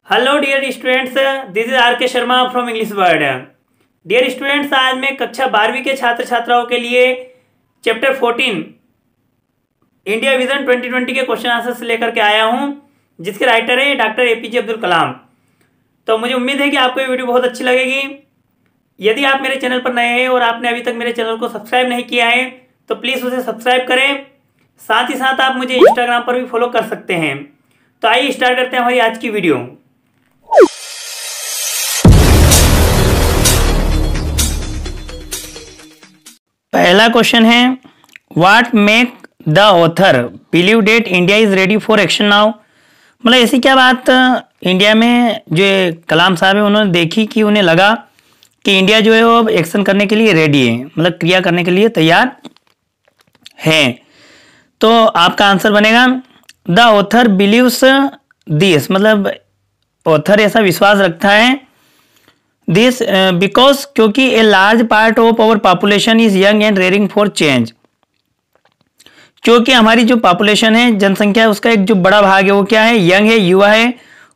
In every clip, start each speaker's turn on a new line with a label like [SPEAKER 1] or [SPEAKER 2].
[SPEAKER 1] Hello dear students, this is R K Sharma from English word. Dear students, आज मैं कक्षा 12वीं के छात्र छात्राओं के लिए चैप्टर 14 इंडिया विजन 2020 के क्वेश्चन आंसर्स लेकर के आया हूं, जिसके राइटर है डॉक्टर एपीजे अब्दुल कलाम। तो मुझे उम्मीद है कि आपको ये वीडियो बहुत अच्छी लगेगी। यदि आप मेरे चैनल पर नए हैं और आपने अभी तक मेरे चैनल को सब्सक्राइब नहीं किया है तो प्लीज़ उसे सब्सक्राइब करें। साथ ही साथ आप मुझे इंस्टाग्राम पर भी फॉलो कर सकते हैं। तो आइए स्टार्ट करते हैं हमारी आज की वीडियो। पहला क्वेश्चन है, what make the author believe date India is ready for action now. मतलब ऐसी क्या बात इंडिया में जो कलाम साहब है उन्होंने देखी कि उन्हें लगा कि इंडिया जो है वो अब एक्शन करने के लिए रेडी है, मतलब क्रिया करने के लिए तैयार है। तो आपका आंसर बनेगा द ऑथर बिलीव्स दिस, मतलब ऑथर ऐसा विश्वास रखता है दिस बिकॉज क्योंकि a large part of our population is young and raring for change. क्योंकि हमारी जो पॉपुलेशन है, जनसंख्या है, उसका एक जो बड़ा भाग है वो क्या है, यंग है, युवा है,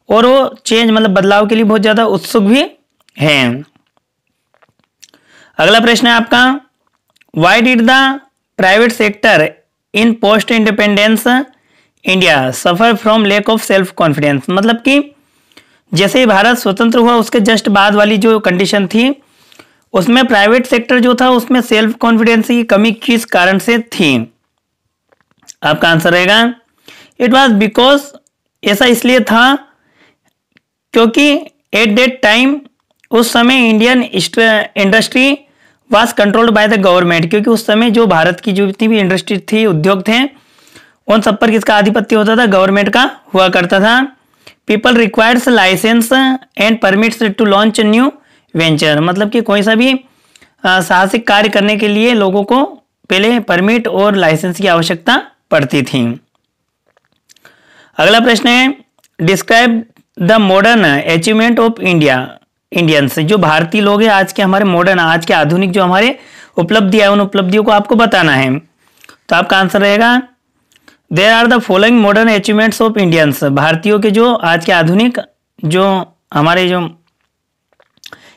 [SPEAKER 1] और वो चेंज मतलब बदलाव के लिए बहुत ज्यादा उत्सुक भी है। अगला प्रश्न है आपका, why did the private sector in post independence India suffer from lack of self confidence. मतलब कि जैसे ही भारत स्वतंत्र हुआ उसके जस्ट बाद वाली जो कंडीशन थी उसमें प्राइवेट सेक्टर जो था उसमें सेल्फ कॉन्फिडेंस की कमी किस कारण से थी। आपका आंसर रहेगा इट वाज बिकॉज, ऐसा इसलिए था क्योंकि एट दैट टाइम उस समय Indian industry was controlled by the government. क्योंकि उस समय जो भारत की जो जितनी भी इंडस्ट्री थी, उद्योग थे, उन सब पर किसका आधिपत्य होता था, गवर्नमेंट का हुआ करता था। People requires licence and permits to launch new venture. मतलब कि कोई सा भी साहसिक कार्य करने के लिए लोगों को पहले परमिट और लाइसेंस की आवश्यकता पड़ती थी। अगला प्रश्न है, describe the modern achievement of Indians. जो भारतीय लोग हैं आज के, हमारे मॉडर्न, आज के आधुनिक जो हमारे उपलब्धि है, उन उपलब्धियों को आपको बताना है। तो आपका आंसर रहेगा there are the following modern achievements of Indians. भारतीयों के जो आज के आधुनिक जो हमारे जो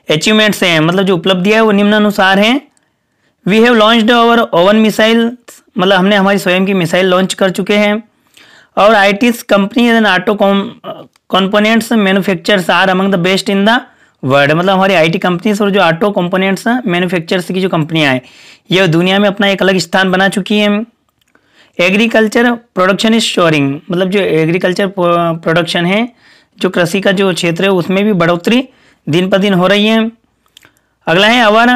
[SPEAKER 1] अचीवमेंट्स हैं, मतलब जो उपलब्धियां है, वो निम्नानुसार हैं। We have launched our own missile, मतलब हमने हमारी स्वयं की मिसाइल लॉन्च कर चुके हैं। और ITs company and auto components manufacturers are among the best in the world. मतलब हमारी आईटी कंपनीज और जो ऑटो कंपोनेंट्स मैन्युफैक्चरर्स की जो कंपनियां हैं, ये दुनिया में अपना एक अलग स्थान बना चुकी हैं। एग्रीकल्चर प्रोडक्शन इज शोरिंग, मतलब जो एग्रीकल्चर प्रोडक्शन है, जो कृषि का जो क्षेत्र है, उसमें भी बढ़ोतरी दिन पर दिन हो रही है। अगला है अवर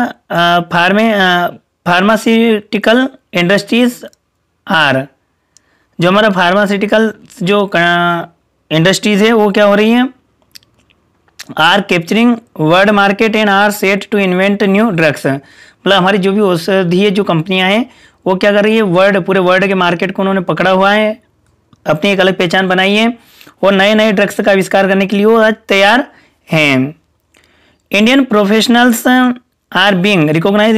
[SPEAKER 1] फार्मास्यूटिकल इंडस्ट्रीज आर। जो हमारा फार्मास्यूटिकल जो इंडस्ट्रीज है वो क्या हो रही है, are capturing world market and are set to invent new drugs. मतलब हमारी जो भी औषधीय जो कंपनियां हैं वो क्या कर रही है, पूरे वर्ल्ड के मार्केट को उन्होंने पकड़ा हुआ है, अपनी एक अलग पहचान बनाई है और नए नए ड्रग्स का आविष्कार करने के लिए वो आज तैयार हैं। Indian professionals are being recognised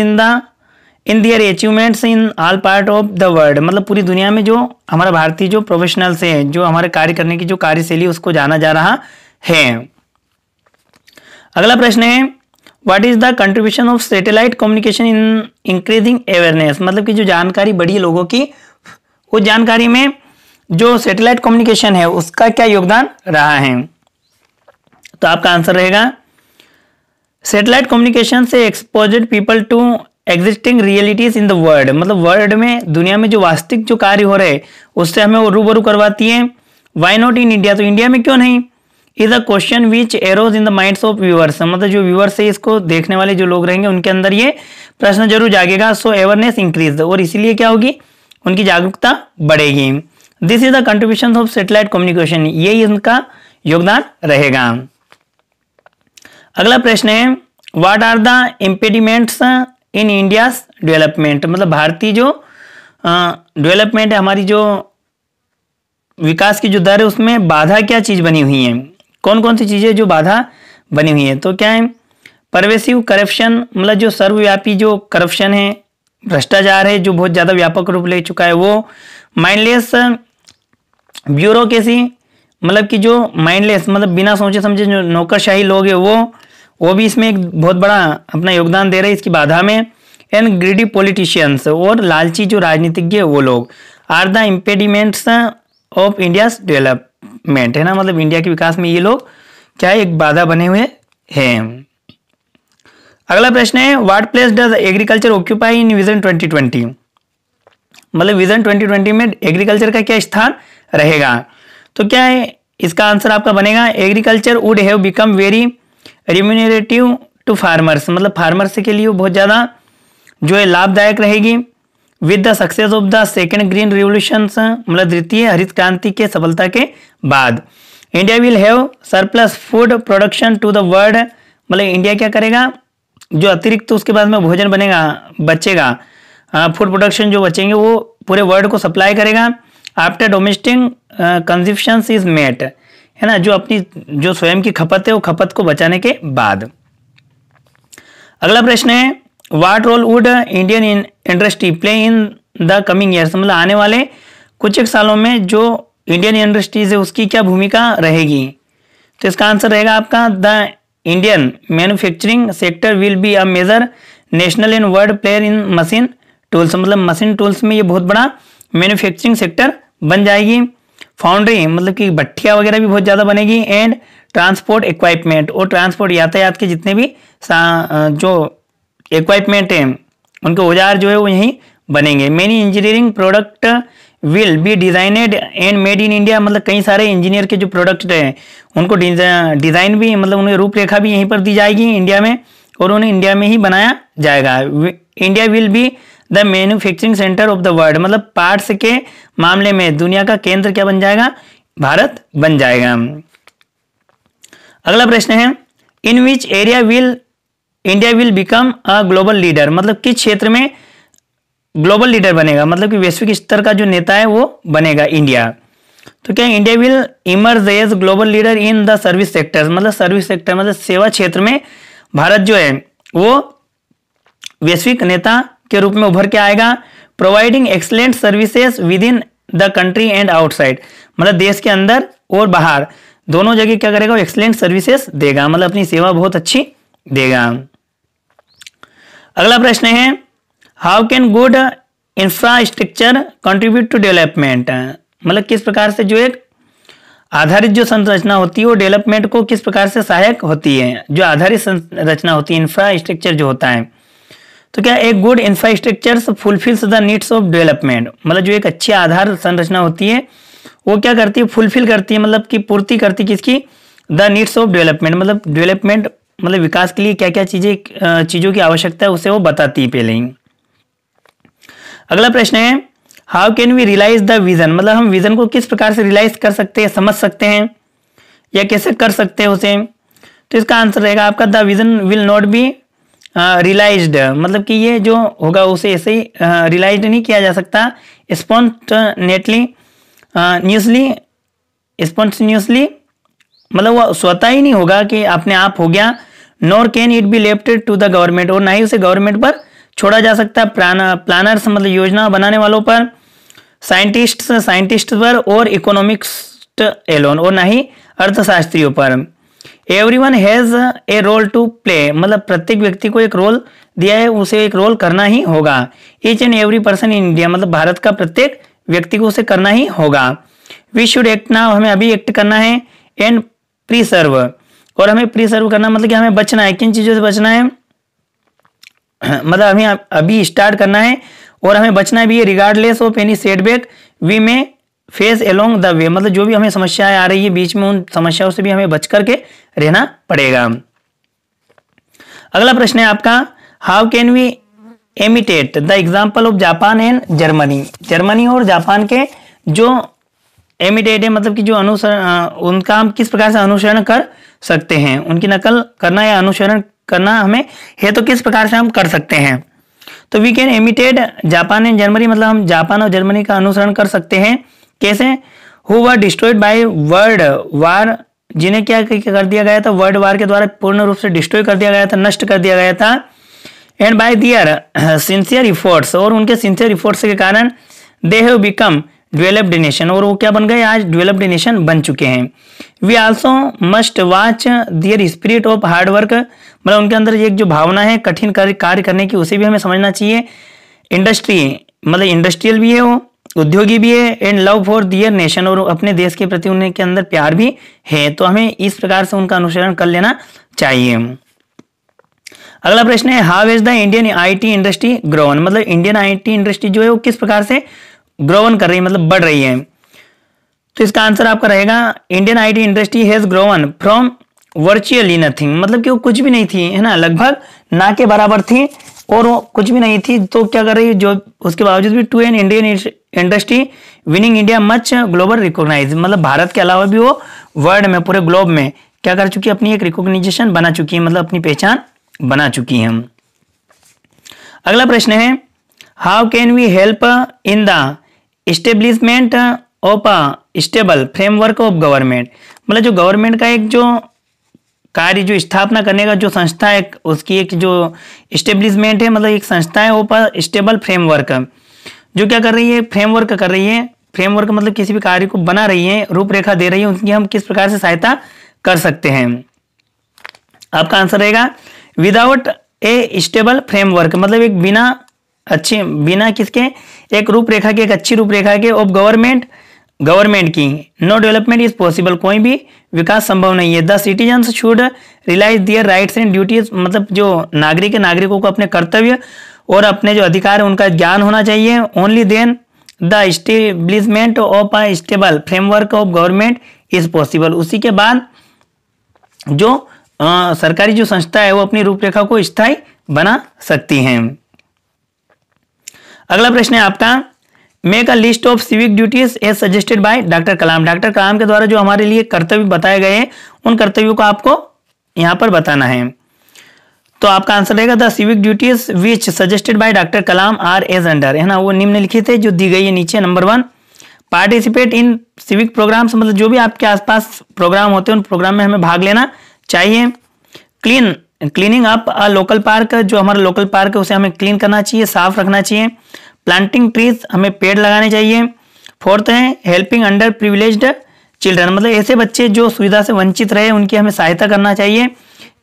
[SPEAKER 1] in their achievements in all part of the world. मतलब पूरी दुनिया में जो हमारा भारतीय जो प्रोफेशनल्स हैं, जो हमारे कार्य करने की जो कार्यशैली, उसको जाना जा रहा है। अगला प्रश्न है, what is the contribution of satellite communication in increasing awareness. मतलब कि जो जानकारी बढ़ी है लोगों की, उस जानकारी में जो सैटेलाइट कम्युनिकेशन है उसका क्या योगदान रहा है। तो आपका आंसर रहेगा सैटेलाइट कम्युनिकेशन से exposed people to existing realities in the world. मतलब वर्ल्ड में, दुनिया में जो वास्तविक जो कार्य हो रहे उससे हमें वो रूबरू करवाती है। वाई नॉट इन इंडिया, तो इंडिया में क्यों नहीं, is a question which arrows in the minds of viewers. मतलब जो व्यूअर्स है, इसको देखने वाले जो लोग रहेंगे, उनके अंदर ये प्रश्न जरूर जागेगा। सो अवेयरनेस इंक्रीज, और इसीलिए क्या होगी, उनकी जागरूकता बढ़ेगी। This is the contribution of satellite communication, यही इनका योगदान रहेगा। अगला प्रश्न है, what are the impediments in India's development. मतलब भारतीय जो डेवलपमेंट है, हमारी जो विकास की जो दर है, उसमें बाधा क्या चीज बनी हुई है, कौन कौन सी चीजें जो बाधा बनी हुई है। तो क्या है, परवेसिव करप्शन, मतलब जो सर्वव्यापी जो करप्शन है, भ्रष्टाचार है, जो बहुत ज्यादा व्यापक रूप ले चुका है वो। माइंडलेस ब्यूरोक्रेसी, मतलब कि जो माइंडलेस मतलब बिना सोचे समझे जो नौकरशाही लोग है वो भी इसमें एक बहुत बड़ा अपना योगदान दे रहे हैं इसकी बाधा में। एंड ग्रीडी पॉलिटिशियंस और लालची जो राजनीतिज्ञ है वो लोग are the impediments of India's development, है ना, मतलब इंडिया के विकास में ये लोग क्या है, एक बाधा बने हुए हैं। अगला प्रश्न है what place does agriculture occupy in vision 2020, मतलब विजन 2020 में एग्रीकल्चर का क्या स्थान रहेगा। तो क्या है इसका आंसर आपका बनेगा agriculture would have become very remunerative to farmers, मतलब फार्मर्स के लिए बहुत ज़्यादा जो है लाभदायक रहेगी। With the success of the second green revolution, मतलब द्वितीय हरित क्रांति के सफलता के बाद India will have surplus food production to the world, मतलब इंडिया क्या करेगा, जो अतिरिक्त तो उसके बाद में भोजन बचेगा, फूड प्रोडक्शन जो बचेंगे वो पूरे वर्ल्ड को सप्लाई करेगा। After domestic consumption is met, है ना, जो अपनी जो स्वयं की खपत है वो खपत को बचाने के बाद। अगला प्रश्न है what role would Indian industry play in the coming years, मतलब आने वाले कुछ एक सालों में जो इंडियन इंडस्ट्रीज है उसकी क्या भूमिका रहेगी। तो इसका आंसर रहेगा आपका the Indian manufacturing sector will be a major national and world player in machine tools, मतलब मशीन टूल्स में ये बहुत बड़ा मैन्युफैक्चरिंग सेक्टर बन जाएगी। फाउंड्री मतलब कि भट्टियाँ वगैरह भी बहुत ज़्यादा बनेगी। एंड ट्रांसपोर्ट इक्वाइपमेंट, और ट्रांसपोर्ट यातायात के जितने भी जो इक्वाइपमेंट हैं उनके औजार जो है वो यहीं बनेंगे। Many engineering product will be designed and made in India, मतलब कई सारे इंजीनियर के जो प्रोडक्ट हैं उनको डिज़ाइन भी मतलब उनकी रूपरेखा भी यहीं पर दी जाएगी इंडिया में, और उन्हें इंडिया में ही बनाया जाएगा। India will be the manufacturing centre of the world, मतलब पार्ट्स के मामले में दुनिया का केंद्र क्या बन जाएगा, भारत बन जाएगा। अगला प्रश्न है in which area will India will become a global leader, मतलब किस क्षेत्र में ग्लोबल लीडर बनेगा, मतलब कि वैश्विक स्तर का जो नेता है वो बनेगा इंडिया। तो क्या India will emerge as global leader in the service sector, मतलब सर्विस सेक्टर मतलब सेवा क्षेत्र में भारत जो है वो वैश्विक नेता के रूप में उभर के आएगा। Providing excellent services with in the country and outside, मतलब देश के अंदर और बाहर दोनों जगह क्या करेगा, एक्सलेंट सर्विसेज देगा, मतलब अपनी सेवा बहुत अच्छी देगा। अगला प्रश्न है how can good infrastructure contribute to development, मतलब किस प्रकार से जो एक आधारित जो संरचना होती है वो डेवलपमेंट को किस प्रकार से सहायक होती है। जो आधारित संरचना होती है इंफ्रास्ट्रक्चर जो होता है, तो क्या एक good infrastructure fulfils the needs of development, मतलब जो एक अच्छी आधार संरचना होती है वो क्या करती है, फुलफिल करती है, मतलब कि पूर्ति करती है किसकी, द नीड्स ऑफ डेवलपमेंट, मतलब डेवलपमेंट मतलब विकास के लिए क्या क्या चीज़ों की आवश्यकता है उसे वो बताती है पहले ही। अगला प्रश्न है how can we realise the vision, मतलब हम विजन को किस प्रकार से रियलाइज कर सकते हैं, समझ सकते हैं या कैसे कर सकते हैं उसे। तो इसका आंसर रहेगा आपका the vision will not be realised, मतलब कि ये जो होगा उसे ऐसे ही रियलाइज नहीं किया जा सकता स्पॉन्टेनियसली, मतलब वो स्वतः ही नहीं होगा कि अपने आप हो गया। Nor can it be lefted to the government, और ना ही उसे गवर्नमेंट पर छोड़ा जा सकता है, प्लानर्स मतलब योजना बनाने वालों पर, साइंटिस्ट पर, और इकोनॉमिक्स एलोन, और ना ही अर्थशास्त्रियों पर। Everyone has a role to play, मतलब प्रत्येक व्यक्ति को एक रोल दिया है, उसे एक रोल करना ही होगा। Each and every person in India, मतलब भारत का प्रत्येक व्यक्ति को उसे करना ही होगा। वी शुड एक्ट नाउ, हमें अभी एक्ट करना है। एंड प्रीसर्व, और हमें प्रीसर्व करना मतलब कि हमें बचना है, किन चीज़ों से बचना है, मतलब हमें अभी स्टार्ट करना है और हमें बचना भी है। Regardless of any setback we may face along the way, मतलब जो भी हमें समस्याएं आ रही है बीच में उन समस्याओं से भी हमें बच करके रहना पड़ेगा। अगला प्रश्न है आपका how can we imitate the example of Japan and Germany, Germany और जापान के जो एमिटेट है मतलब कि जो अनुसरण उनका हम किस प्रकार से अनुसरण कर सकते हैं, उनकी नकल करना या अनुसरण करना हमें है तो किस प्रकार से हम कर सकते हैं। तो we can imitate Japan and Germany, मतलब हम जापान और जर्मनी का अनुसरण कर सकते हैं। कैसे, who were destroyed by world war, जिन्हें क्या कर दिया गया था, वर्ल्ड वार के द्वारा पूर्ण रूप से डिस्ट्रॉय कर दिया गया था, नष्ट कर दिया गया था। And by their sincere efforts, और उनके सिंसियर इफोर्ट्स के कारण they have become developed nation, और वो क्या बन गए, आज डेवलप्ड नेशन बन चुके हैं। We also must watch their spirit of hard work, मतलब उनके अंदर एक जो भावना है कठिन कार्य करने की, उसे भी हमें समझना चाहिए। इंडस्ट्री मतलब इंडस्ट्रियल भी है, वो उद्योगी भी है, and love for their nation, और अपने देश के प्रति उनके अंदर प्यार भी है। तो हमें इस प्रकार से उनका अनुसरण कर लेना चाहिए। अगला प्रश्न है, how is the Indian IT industry grown, मतलब इंडियन आईटी इंडस्ट्री जो है वो किस प्रकार से ग्रोवन कर रही है, मतलब बढ़ रही है। तो इसका आंसर आपका रहेगा, Indian IT industry has grown from virtually nothing, मतलब कि वो कुछ भी नहीं थी, है ना, लगभग ना के बराबर थी और वो कुछ भी नहीं थी, तो क्या कर रही है, जो उसके बावजूद भी to an Indian industry winning India much global recognise, मतलब भारत के अलावा भी वो वर्ल्ड में, पूरे ग्लोब में क्या कर चुकी है, अपनी एक रिकॉग्निजेशन बना चुकी है, मतलब अपनी पहचान बना चुकी है। अगला प्रश्न है, how can we help in the establishment of a stable framework of government, मतलब जो गवर्नमेंट का एक जो कार्य जो स्थापना करने का जो संस्था है, उसकी एक जो एस्टेब्लिशमेंट है, मतलब एक संस्था है, वो स्टेबल फ्रेमवर्क जो क्या कर रही है, फ्रेमवर्क कर रही है। फ्रेमवर्क मतलब किसी भी कार्य को बना रही है, रूपरेखा दे रही है, उनकी हम किस प्रकार से सहायता कर सकते हैं। आपका आंसर रहेगा, विदाउट ए स्टेबल फ्रेमवर्क, मतलब एक बिना किसके, एक रूपरेखा के, एक अच्छी रूपरेखा के ऑफ गवर्नमेंट की नो डेवलपमेंट इज पॉसिबल, कोई भी विकास संभव नहीं है। The citizens should realise their rights and duties, मतलब जो नागरिकों को अपने कर्तव्य और अपने जो अधिकार है उनका ज्ञान होना चाहिए। Only then the establishment of a stable framework of government is possible, उसी के बाद जो सरकारी जो संस्था है वो अपनी रूपरेखा को स्थायी बना सकती हैं। अगला प्रश्न है आपका, make a list of civic duties as suggested by doctor Kalam, doctor Kalam के द्वारा जो हमारे लिए कर्तव्य बताए गए हैं उन कर्तव्यों को आपको यहाँ पर बताना है। तो आपका आंसर रहेगा, the civic duties which suggested by doctor Kalam are as under, है ना, वो निम्नलिखित है जो दी गई है नीचे। Number 1, participate in civic programmes, मतलब जो भी आपके आसपास प्रोग्राम होते हैं उन प्रोग्राम में हमें भाग लेना चाहिए। Cleaning up a local park, जो हमारा लोकल पार्क है उसे हमें क्लीन करना चाहिए, साफ रखना चाहिए। प्लांटिंग ट्रीज, हमें पेड़ लगाने चाहिए। 4th है, हेल्पिंग अंडर प्रिविलेज्ड चिल्ड्रन, मतलब ऐसे बच्चे जो सुविधा से वंचित रहे उनकी हमें सहायता करना चाहिए।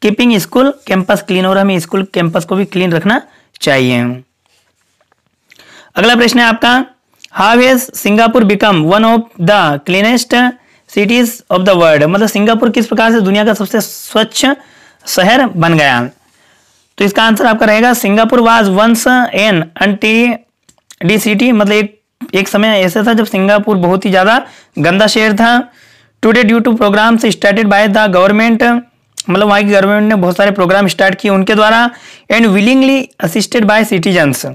[SPEAKER 1] कीपिंग स्कूल कैंपस क्लीन, और हमें स्कूल कैंपस को भी क्लीन रखना चाहिए। अगला प्रश्न है आपका, how has Singapore become one of the cleanest cities of the world, मतलब सिंगापुर किस प्रकार से दुनिया का सबसे स्वच्छ शहर बन गया। तो इसका आंसर आपका रहेगा, Singapore was once an untidy city, मतलब एक समय ऐसा था जब सिंगापुर बहुत ही ज्यादा गंदा शहर था। Today due to programmes started by the government, मतलब वहाँ की गवर्नमेंट ने बहुत सारे प्रोग्राम स्टार्ट किए उनके द्वारा, and willingly assisted by citizens,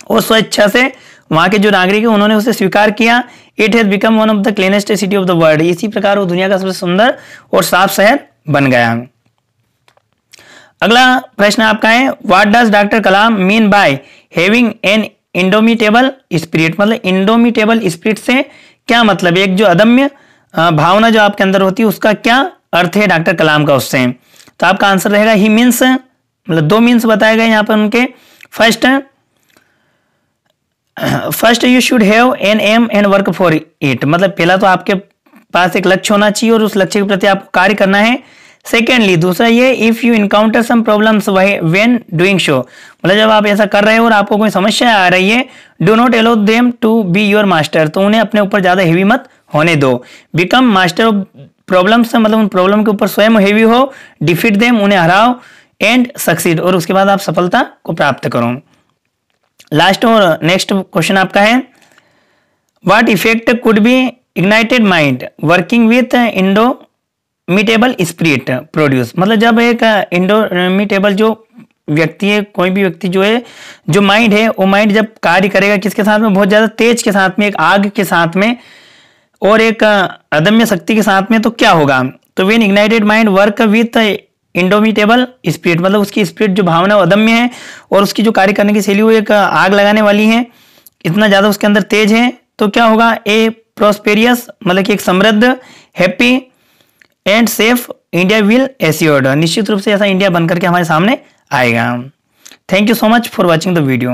[SPEAKER 1] और स्वेच्छा से वहाँ के जो नागरिक है उन्होंने उसे स्वीकार किया। It has become one of the cleanest city of the world, इसी प्रकार वो दुनिया का सबसे सुंदर और साफ शहर बन गया। अगला प्रश्न आपका है, what does doctor Kalam mean by having an indomitable spirit, मतलब इंडोमिटेबल स्पिरिट से क्या मतलब, एक जो अदम्य भावना जो आपके अंदर होती है उसका क्या अर्थ है डॉक्टर कलाम का उससे। तो आपका आंसर रहेगा, ही मीन्स, मतलब 2 मीन्स बताए गए यहाँ पर उनके। First you should have an aim and work for it, मतलब पहला तो आपके पास एक लक्ष्य होना चाहिए और उस लक्ष्य के प्रति आपको कार्य करना है। सेकेंडली दूसरा ये, if you encounter some problems when doing show, मतलब जब आप ऐसा कर रहे हो और आपको कोई समस्या आ रही है, do not allow them to be your master, तो उन्हें अपने ऊपर ज्यादा हेवी मत होने दो। बिकम मास्टर ऑफ प्रॉब्लम्स, मतलब उन प्रॉब्लम के ऊपर स्वयं हेवी हो। डिफीट देम, उन्हें हराओ। एंड सक्सीड, और उसके बाद आप सफलता को प्राप्त करो। लास्ट और नेक्स्ट क्वेश्चन आपका है, what effect could be ignited mind working with indomitable spirit produce, मतलब जब एक इंडोमिटेबल जो व्यक्ति है, कोई भी व्यक्ति जो है, जो माइंड है, वो माइंड जब कार्य करेगा किसके साथ में, बहुत ज्यादा तेज के साथ में, एक आग के साथ में और एक अदम्य शक्ति के साथ में, तो क्या होगा। तो when ignited mind work with indomitable spirit, मतलब उसकी स्पिरिट जो भावना अदम्य है और उसकी जो कार्य करने की शैली वो एक आग लगाने वाली है, इतना ज्यादा उसके अंदर तेज है, तो क्या होगा, ए प्रोस्पेरियस, मतलब कि एक समृद्ध, happy and safe India will assured, निश्चित रूप से ऐसा इंडिया बनकर के हमारे सामने आएगा। Thank you so much for watching the video.